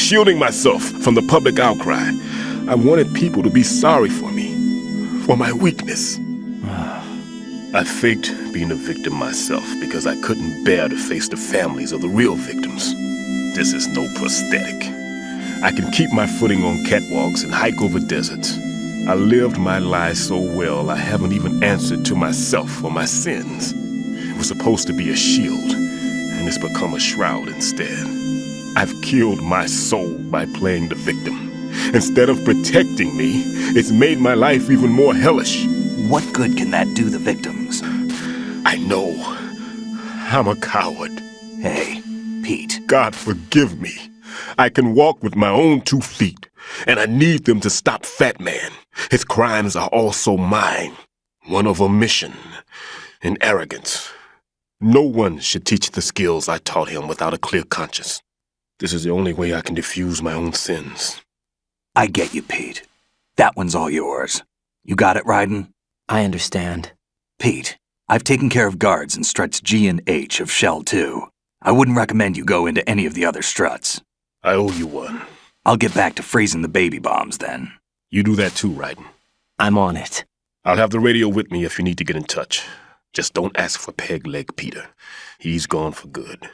shielding myself from the public outcry. I wanted people to be sorry for me, for my weakness. I faked being a victim myself because I couldn't bear to face the families of the real victims. This is no prosthetic. I can keep my footing on catwalks and hike over deserts. I lived my life so well I haven't even answered to myself for my sins. It was supposed to be a shield, and it's become a shroud instead. I've killed my soul by playing the victim. Instead of protecting me, it's made my life even more hellish. What good can that do the victims? I know. I'm a coward. Hey, Pete. God forgive me. I can walk with my own 2 feet, and I need them to stop Fat Man. His crimes are also mine. One of omission and arrogance. No one should teach the skills I taught him without a clear conscience. This is the only way I can diffuse my own sins. I get you, Pete. That one's all yours. You got it, Raiden? I understand. Pete, I've taken care of guards in struts G and H of Shell 2. I wouldn't recommend you go into any of the other struts. I owe you one. I'll get back to freezing the baby bombs then. You do that too, Raiden. I'm on it. I'll have the radio with me if you need to get in touch. Just don't ask for Peg Leg Peter. He's gone for good.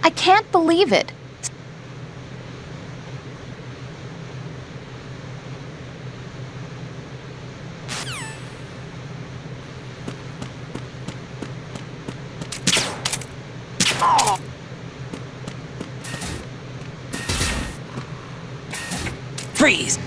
I can't believe it. Freeze!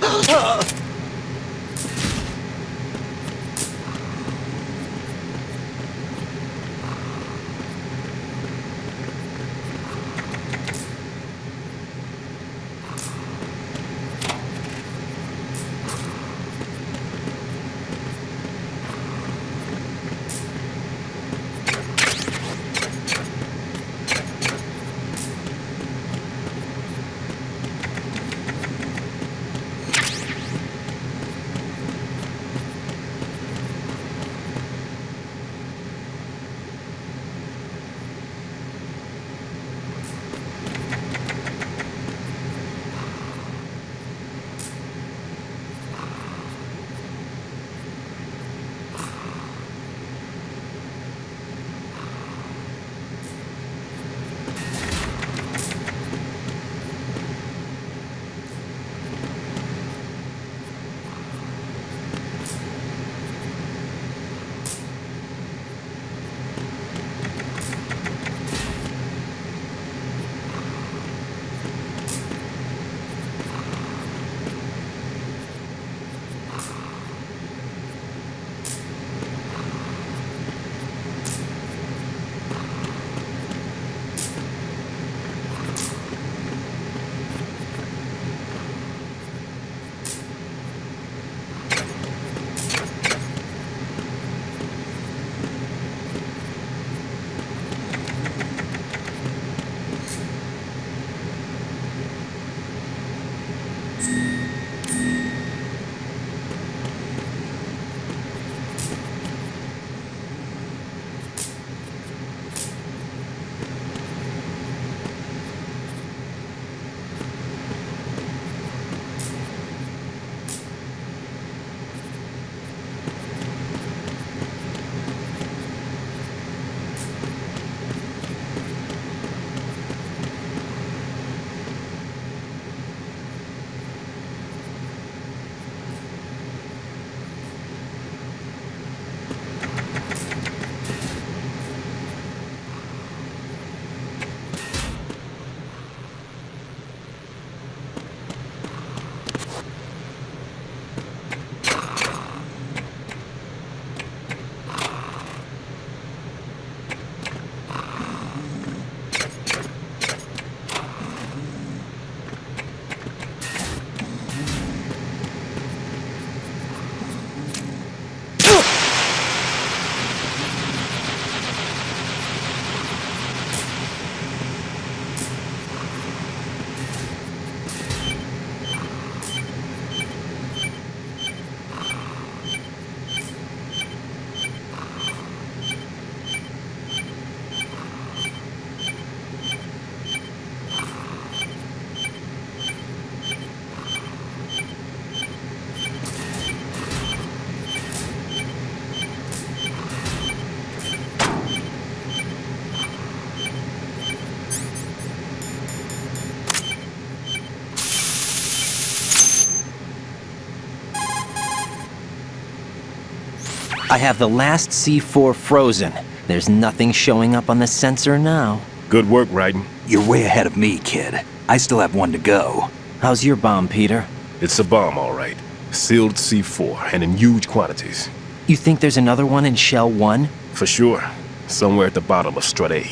I have the last C4 frozen. There's nothing showing up on the sensor now. Good work, Raiden. You're way ahead of me, kid. I still have one to go. How's your bomb, Peter? It's a bomb, all right. Sealed C4, and in huge quantities. You think there's another one in Shell 1? For sure. Somewhere at the bottom of Strut A.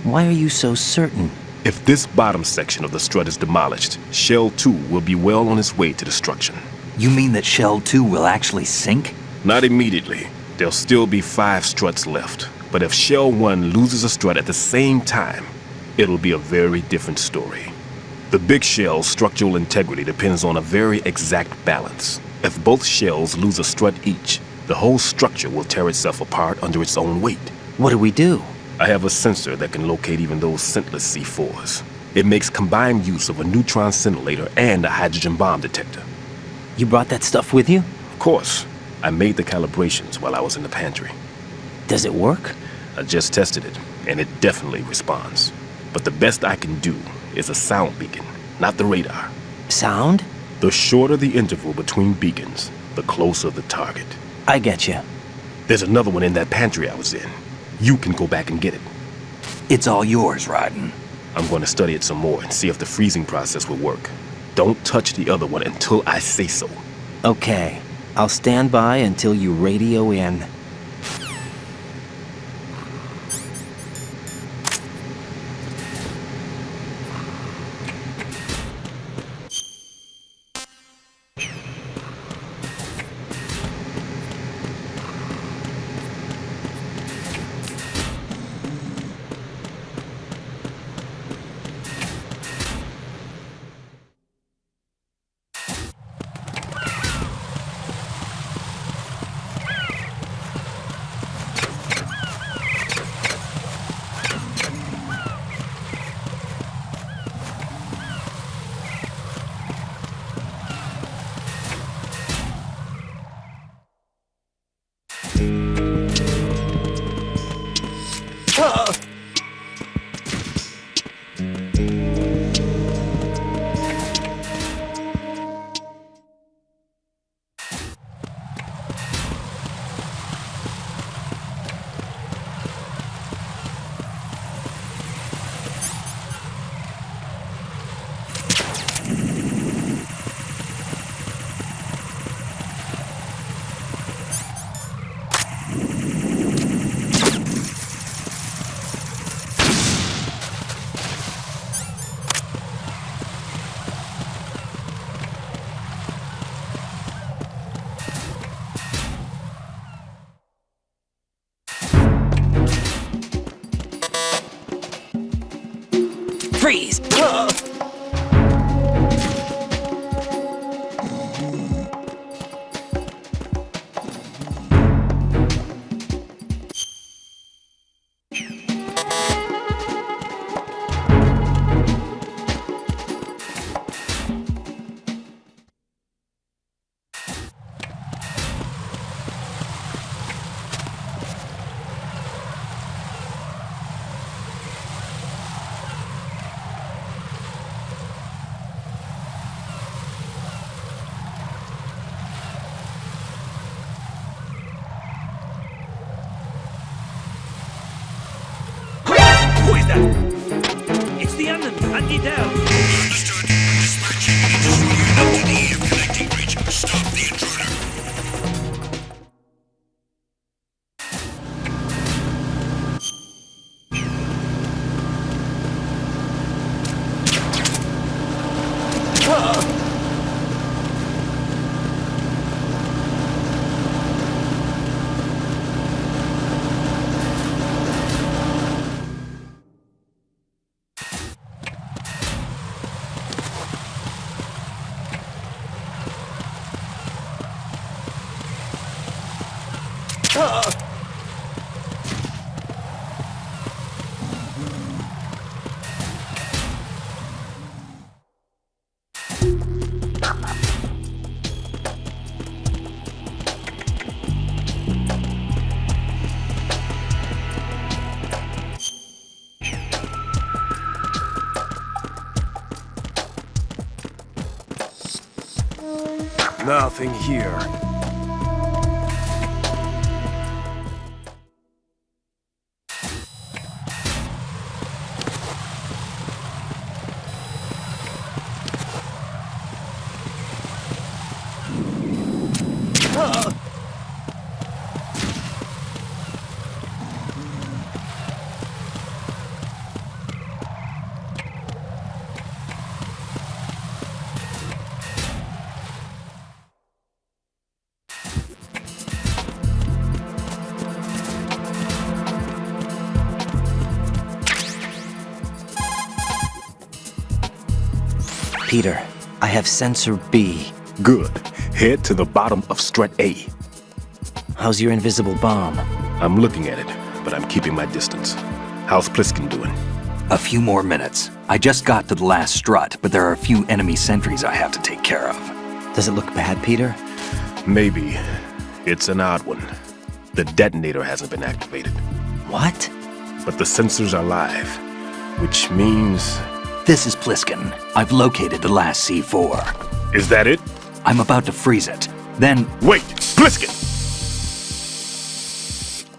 Why are you so certain? If this bottom section of the strut is demolished, Shell 2 will be well on its way to destruction. You mean that Shell 2 will actually sink? Not immediately. There'll still be 5 struts left. But if Shell 1 loses a strut at the same time, it'll be a very different story. The big shell's structural integrity depends on a very exact balance. If both shells lose a strut each, the whole structure will tear itself apart under its own weight. What do we do? I have a sensor that can locate even those scentless C4s. It makes combined use of a neutron scintillator and a hydrogen bomb detector. You brought that stuff with you? Of course. I made the calibrations while I was in the pantry. Does it work? I just tested it, and it definitely responds. But the best I can do is a sound beacon, not the radar. Sound? The shorter the interval between beacons, the closer the target. I get you. There's another one in that pantry I was in. You can go back and get it. It's all yours, Raiden. I'm going to study it some more and see if the freezing process will work. Don't touch the other one until I say so. Okay. I'll stand by until you radio in. Freeze! Who is that? It's the Unknown. Hunt it down. Understood. Dispatching engineer to the connecting bridge. Stop the intruder. Nothing here. Peter, I have sensor B. Good. Head to the bottom of Strut A. How's your invisible bomb? I'm looking at it, but I'm keeping my distance. How's Pliskin doing? A few more minutes. I just got to the last strut, but there are a few enemy sentries I have to take care of. Does it look bad, Peter? Maybe. It's an odd one. The detonator hasn't been activated, What? but the sensors are live, which means... This is Pliskin. I've located the last C4. Is that it? I'm about to freeze it. Then Wait! Pliskin!